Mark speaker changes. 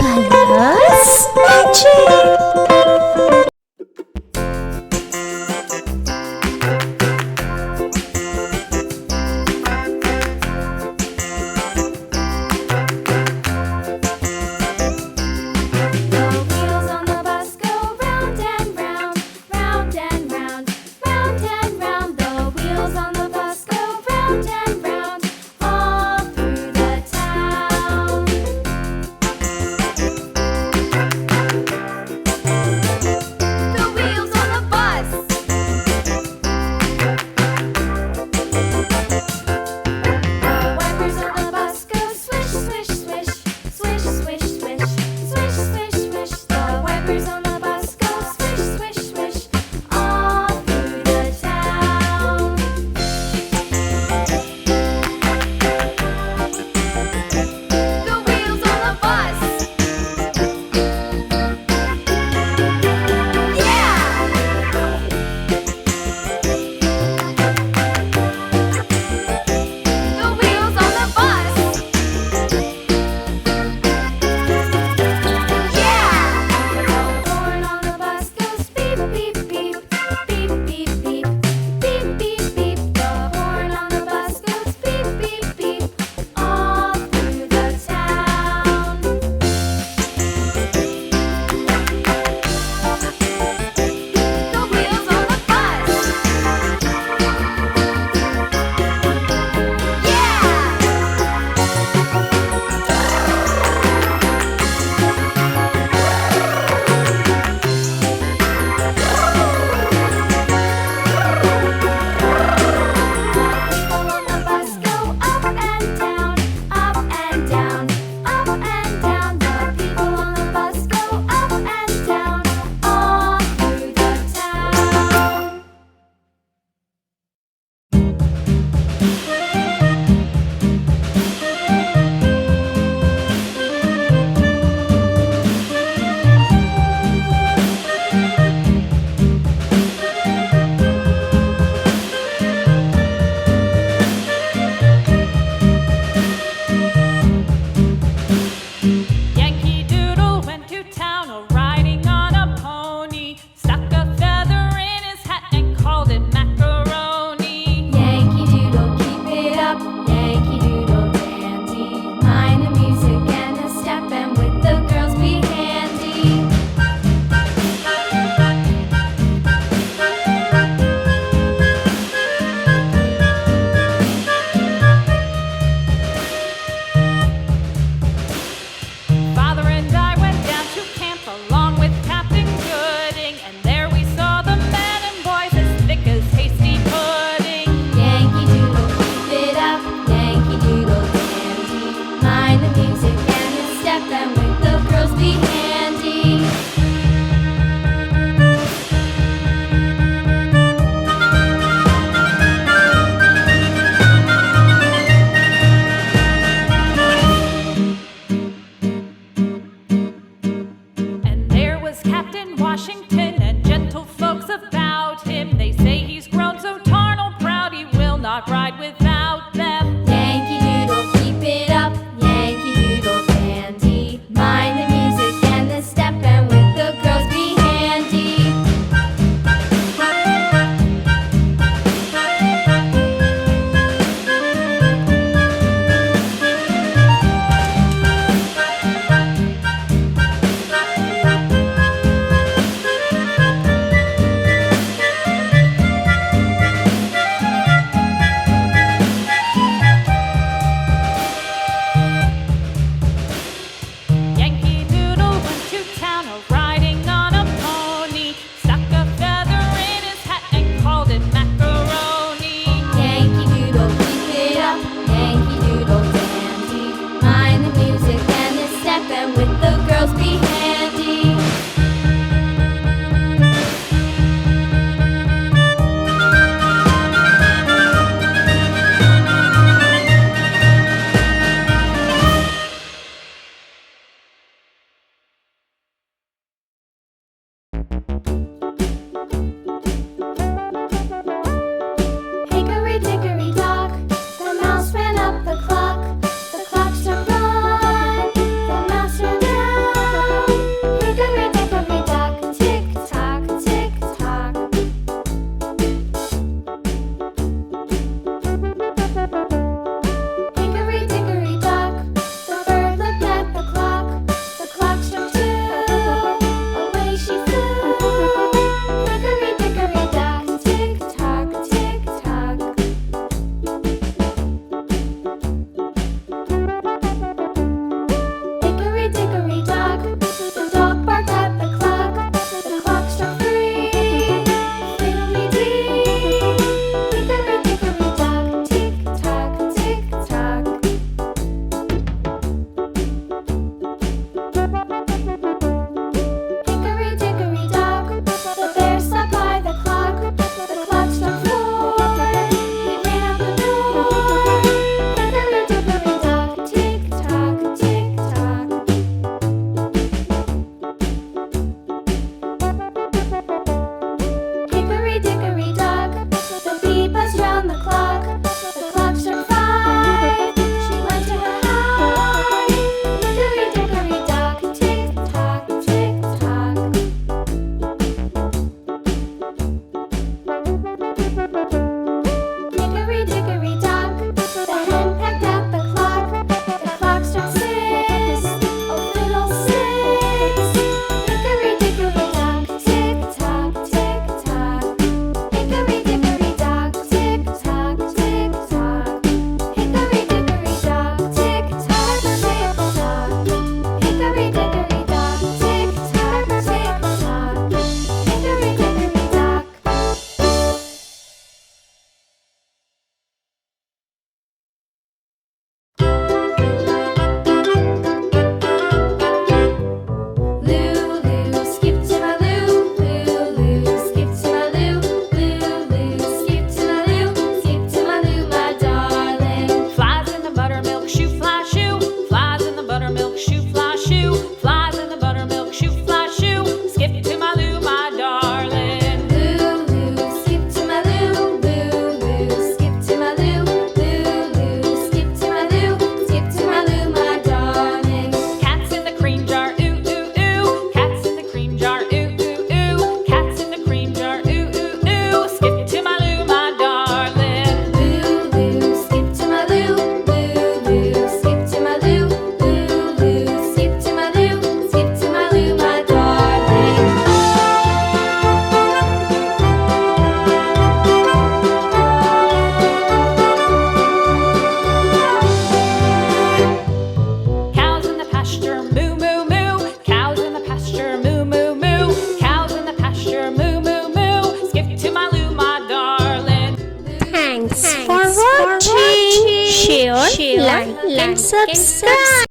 Speaker 1: Colors Magic!
Speaker 2: Yankee Doodle went to town riding on a pony, stuck a feather in his hat and called it macaroni.
Speaker 3: Yankee Doodle, keep it up, Yankee Doodle dandy. Mind the music and the step, and with the girls be handy.
Speaker 2: Father and I went down to camp along with Captain Gooding, and there we saw the men and boys as thick as hasty pudding.
Speaker 3: Yankee Doodle, keep it up, Yankee Doodle dandy. Mind the music and the step, and with the girls be handy.
Speaker 2: And there was Captain Washington and gentle folks about him. They say he's grown so tarnal proud he will not ride without them.
Speaker 3: Yankee Doodle, keep it up, Yankee Doodle dandy. Mind the music and the step, and with the girls be handy.
Speaker 2: Yankee Doodle went to town riding on a pony, stuck a feather in his hat and called it macaroni.
Speaker 3: Yankee Doodle, keep it up, Yankee Doodle dandy. Mind the music and the step, and with the girls be handy. Hickory dickory dock, the mouse ran up the clock. The clock struck one, the mouse ran down.
Speaker 1: share, like and subscribe.